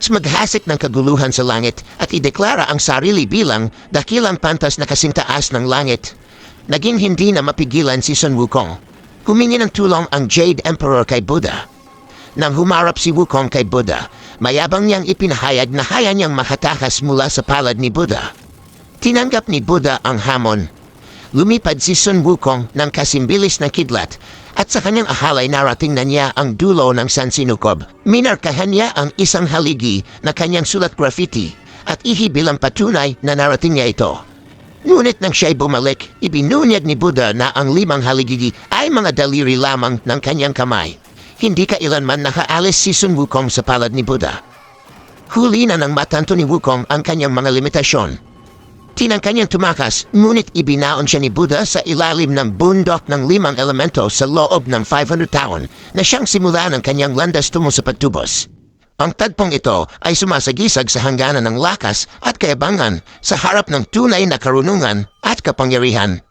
Matapos maghasik ng kaguluhan sa langit at ideklara ang sarili bilang dakilang pantas na kasingtaas ng langit, naging hindi na mapigilan si Sun Wukong. Humingi ng tulong ang Jade Emperor kay Buddha. Nang humarap si Wukong kay Buddha, mayabang niyang ipinahayag na kaya niyang makatakas mula sa palad ni Buddha. Tinanggap ni Buddha ang hamon. Lumipad si Sun Wukong ng kasimbilis na kidlat at sa kanyang ahalay narating na niya ang dulo ng Sansinukob. Minarkahan niya ang isang haligi na kanyang sulat graffiti at ihi bilang patunay na narating niya ito. Ngunit nang siya'y bumalik, ibinunyag ni Buddha na ang 5 haligi ay mga daliri lamang ng kanyang kamay. Hindi kailanman nakaalis si Sun Wukong sa palad ni Buddha. Huli na nang matanto ni Wukong ang kanyang mga limitasyon. Tinangka niyang tumakas, ngunit ibinaon siya ni Buddha sa ilalim ng bundok ng 5 elemento sa loob ng 500 taon na siyang simula ng kanyang landas tungo sa pagtubos. Ang tagpong ito ay sumasagisag sa hangganan ng lakas at kayabangan sa harap ng tunay na karunungan at kapangyarihan.